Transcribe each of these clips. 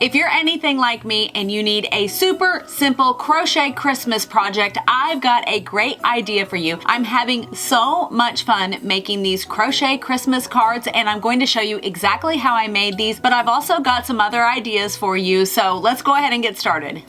If you're anything like me and you need a super simple crochet Christmas project, I've got a great idea for you. I'm having so much fun making these crochet Christmas cards, and I'm going to show you exactly how I made these, but I've also got some other ideas for you, so let's go ahead and get started.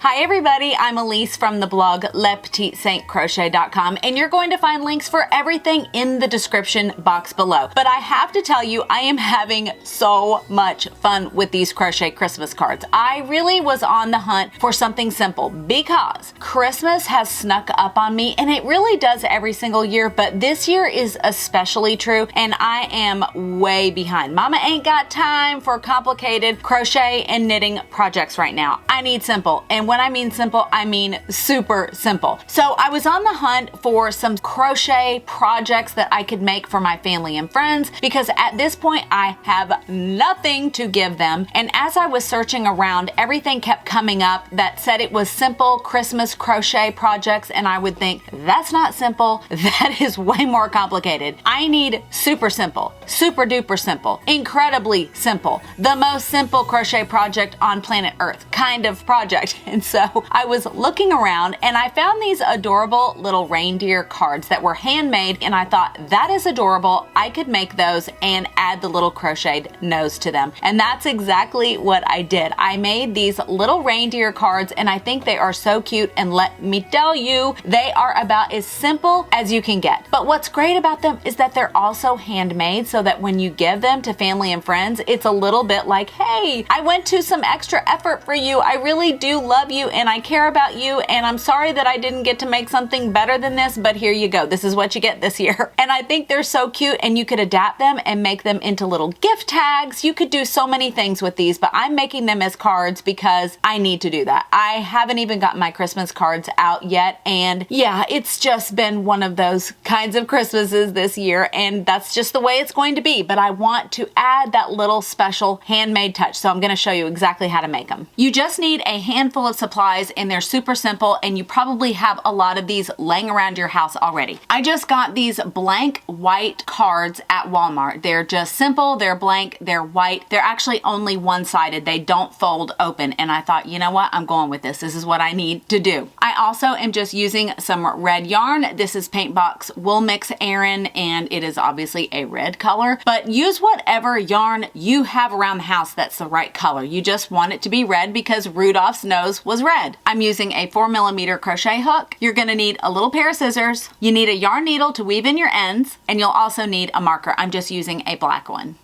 Hi everybody, I'm Elise from the blog LePetitSaintCrochet.com, and you're going to find links for everything in the description box below. But I have to tell you, I am having so much fun with these crochet Christmas cards. I really was on the hunt for something simple because Christmas has snuck up on me, and it really does every single year, but this year is especially true, and I am way behind. Mama ain't got time for complicated crochet and knitting projects right now. I need simple, and when I mean simple, I mean super simple. So I was on the hunt for some crochet projects that I could make for my family and friends because at this point I have nothing to give them. And as I was searching around, everything kept coming up that said it was simple Christmas crochet projects, and I would think, that's not simple, that is way more complicated. I need super simple, super duper simple, incredibly simple, the most simple crochet project on planet Earth kind of project. And so I was looking around and I found these adorable little reindeer cards that were handmade, and I thought, that is adorable. I could make those and add the little crocheted nose to them. And that's exactly what I did. I made these little reindeer cards, and I think they are so cute, and let me tell you, they are about as simple as you can get. But what's great about them is that they're also handmade, so that when you give them to family and friends, it's a little bit like, hey, I went to some extra effort for you. I really do love you and I care about you, and I'm sorry that I didn't get to make something better than this, but here you go. This is what you get this year. And I think they're so cute, and you could adapt them and make them into little gift tags. You could do so many things with these, but I'm making them as cards because I need to do that. I haven't even gotten my Christmas cards out yet, and yeah, it's just been one of those kinds of Christmases this year, and that's just the way it's going to be. But I want to add that little special handmade touch, so I'm going to show you exactly how to make them. You just need a handful of supplies, and they're super simple, and you probably have a lot of these laying around your house already. I just got these blank white cards at Walmart. They're just simple, they're blank, they're white. They're actually only one-sided. They don't fold open, and I thought, you know what? I'm going with this. This is what I need to do. I also am just using some red yarn. This is Paintbox Wool Mix Aran, and it is obviously a red color, but use whatever yarn you have around the house that's the right color. You just want it to be red because Rudolph's nose was red. I'm using a 4mm crochet hook. You're going to need a little pair of scissors. You need a yarn needle to weave in your ends, and you'll also need a marker. I'm just using a black one.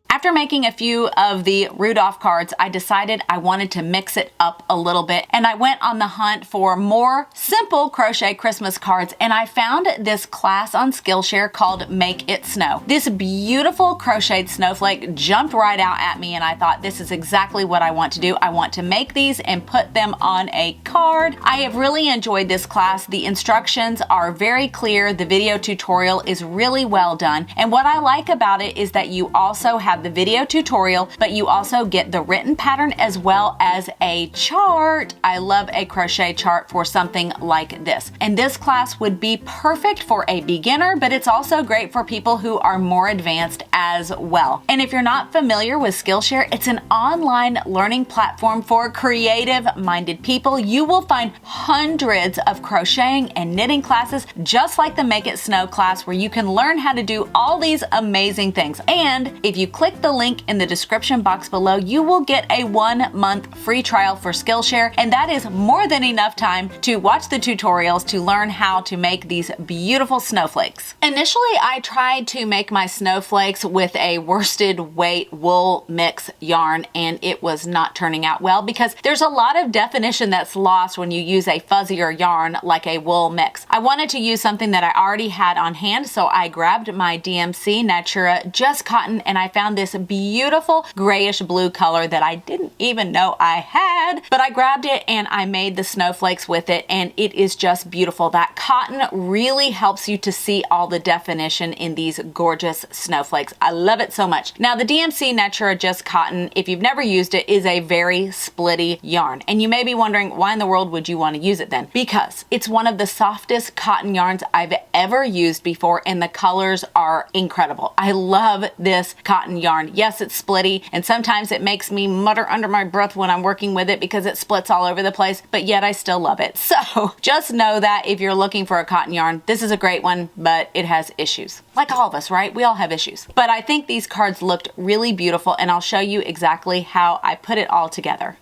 After making a few of the Rudolph cards, I decided I wanted to mix it up a little bit, and I went on the hunt for more simple crochet Christmas cards, and I found this class on Skillshare called Make It Snow. This beautiful crocheted snowflake jumped right out at me, and I thought, this is exactly what I want to do. I want to make these and put them on a card. I have really enjoyed this class. The instructions are very clear. The video tutorial is really well done, and what I like about it is that you also have the video tutorial, but you also get the written pattern as well as a chart. I love a crochet chart for something like this. And this class would be perfect for a beginner, but it's also great for people who are more advanced as well. And if you're not familiar with Skillshare, it's an online learning platform for creative-minded people. You will find hundreds of crocheting and knitting classes just like the Make It Snow class, where you can learn how to do all these amazing things. And if you click the link in the description box below, you will get a 1-month free trial for Skillshare, and that is more than enough time to watch the tutorials to learn how to make these beautiful snowflakes. Initially, I tried to make my snowflakes with a worsted weight wool mix yarn, and it was not turning out well because there's a lot of definition that's lost when you use a fuzzier yarn like a wool mix. I wanted to use something that I already had on hand, so I grabbed my DMC Natura Just Cotton, and I found this beautiful grayish blue color that I didn't even know I had, but I grabbed it and I made the snowflakes with it, and it is just beautiful. That cotton really helps you to see all the definition in these gorgeous snowflakes. I love it so much. Now, the DMC Natura Just Cotton, if you've never used it, is a very splitty yarn, and you may be wondering, why in the world would you want to use it then? Because it's one of the softest cotton yarns I've ever used before, and the colors are incredible. I love this cotton yarn. Yes, it's splitty, and sometimes it makes me mutter under my breath when I'm working with it because it splits all over the place, but yet I still love it. So just know that if you're looking for a cotton yarn, this is a great one, but it has issues. Like all of us, right? We all have issues. But I think these cards looked really beautiful, and I'll show you exactly how I put it all together.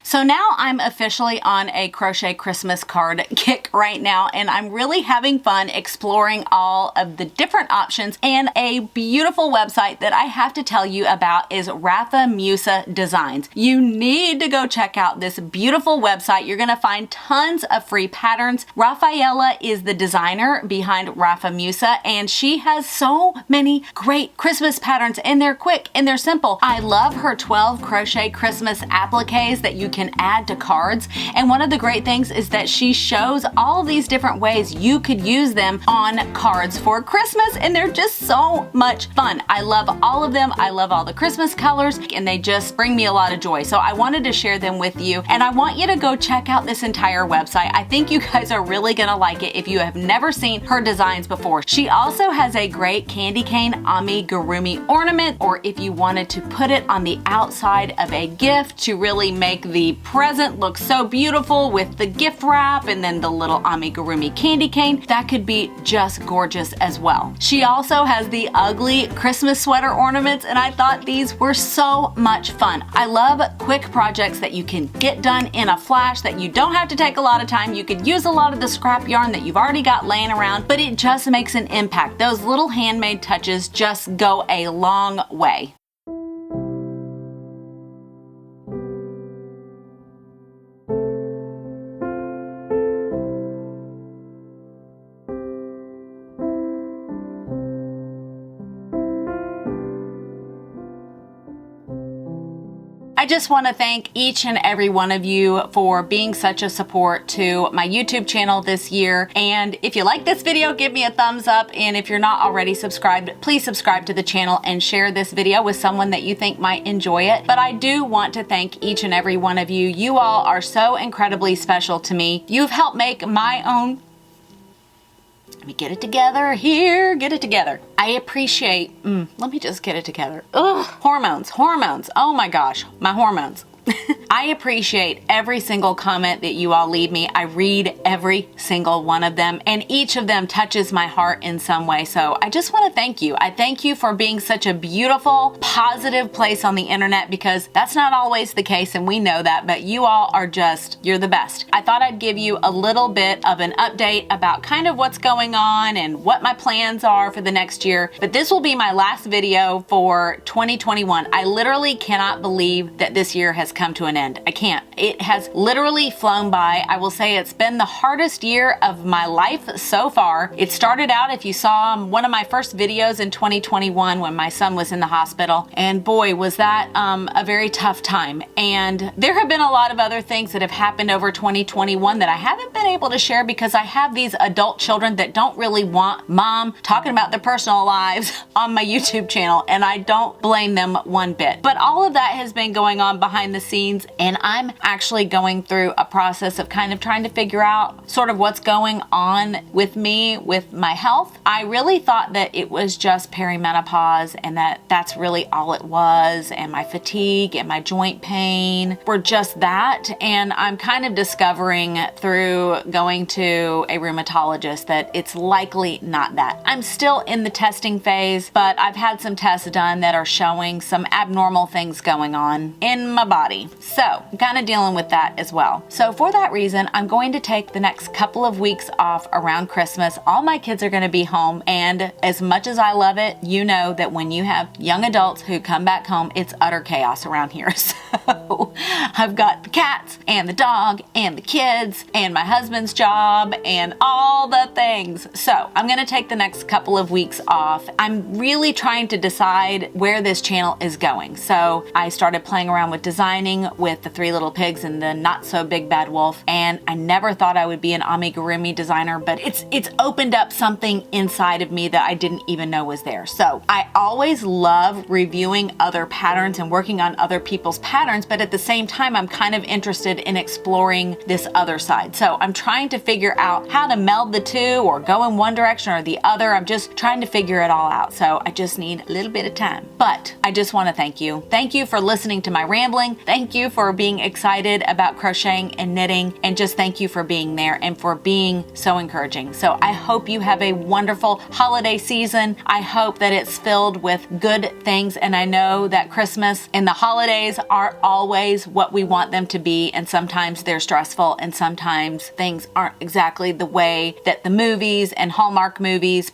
So now I'm officially on a Crochet Christmas card kick right now, and I'm really having fun exploring all of the different options. And a beautiful website that I have to tell you about is Rafa Musa Designs. You need to go check out this beautiful website. You're gonna find tons of free patterns. Rafaela is the designer behind Rafa Musa, and she has so many great Christmas patterns, and they're quick and they're simple. I love her 12 Crochet Christmas appliques that you can add to cards, and one of the great things is that she shows all of these different ways you could use them on cards for Christmas, and they're just so much fun. I love all of them. I love all the Christmas colors, and they just bring me a lot of joy. So I wanted to share them with you, and I want you to go check out this entire website. I think you guys are really gonna like it if you have never seen her designs before. She also has a great candy cane amigurumi ornament, or if you wanted to put it on the outside of a gift to really make the present look so beautiful with the gift wrap and then the little amigurumi candy cane, that could be just gorgeous as well. She also has the ugly Christmas sweater ornaments, and I thought these were so much fun. I love quick projects that you can get done in a flash, that you don't have to take a lot of time. You could use a lot of the scrap yarn that you've already got laying around, but it just makes an impact. Those little handmade touches just go a long way. I just want to thank each and every one of you for being such a support to my YouTube channel this year. And if you like this video, give me a thumbs up. And if you're not already subscribed, please subscribe to the channel and share this video with someone that you think might enjoy it. But I do want to thank each and every one of you. You all are so incredibly special to me. You've helped make my own... Let me get it together here, get it together. I appreciate, let me just get it together. Ugh, hormones, oh my gosh, my hormones. I appreciate every single comment that you all leave me. I read every single one of them, and each of them touches my heart in some way. So I just want to thank you. I thank you for being such a beautiful, positive place on the internet, because that's not always the case, and we know that, but you all are just, you're the best. I thought I'd give you a little bit of an update about kind of what's going on and what my plans are for the next year, but this will be my last video for 2021. I literally cannot believe that this year has come to an end. I can't. It has literally flown by. I will say it's been the hardest year of my life so far. It started out, if you saw one of my first videos in 2021 when my son was in the hospital, and boy, was that a very tough time. And there have been a lot of other things that have happened over 2021 that I haven't been able to share because I have these adult children that don't really want mom talking about their personal lives on my YouTube channel, and I don't blame them one bit. But all of that has been going on behind the scenes, and I'm actually going through a process of kind of trying to figure out sort of what's going on with me, with my health. I really thought that it was just perimenopause and that's really all it was, and my fatigue and my joint pain were just that. And I'm kind of discovering through going to a rheumatologist that it's likely not that. I'm still in the testing phase, but I've had some tests done that are showing some abnormal things going on in my body. So I'm kind of dealing with that as well. So for that reason, I'm going to take the next couple of weeks off around Christmas. All my kids are going to be home, and as much as I love it, you know that when you have young adults who come back home, it's utter chaos around here. So I've got the cats and the dog and the kids and my husband's job and all the things. So I'm going to take the next couple of weeks off. I'm really trying to decide where this channel is going. So I started playing around with designing with the Three Little Pigs and the Not So Big Bad Wolf, and I never thought I would be an amigurumi designer, but it's opened up something inside of me that I didn't even know was there. So I always love reviewing other patterns and working on other people's patterns, but at the same time, I'm kind of interested in exploring this other side. So I'm trying to figure out how to meld the two or go in one direction or the other. I'm just trying to figure it all out. So I just need a little bit of time. But I just want to thank you. Thank you for listening to my rambling. Thank you for being excited about crocheting and knitting, and just thank you for being there and for being so encouraging. So I hope you have a wonderful holiday season. I hope that it's filled with good things, and I know that Christmas and the holidays aren't always what we want them to be, and sometimes they're stressful, and sometimes things aren't exactly the way that the movies and Hallmark movies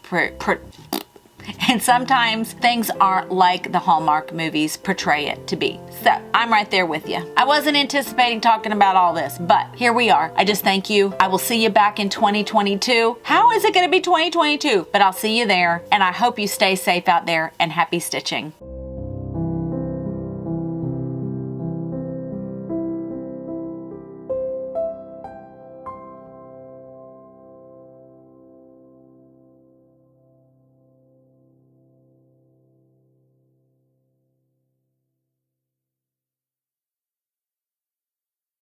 and sometimes things aren't like the Hallmark movies portray it to be. So I'm right there with you. I wasn't anticipating talking about all this, but here we are. I just thank you. I will see you back in 2022. How is it going to be 2022? But I'll see you there, and I hope you stay safe out there, and happy stitching.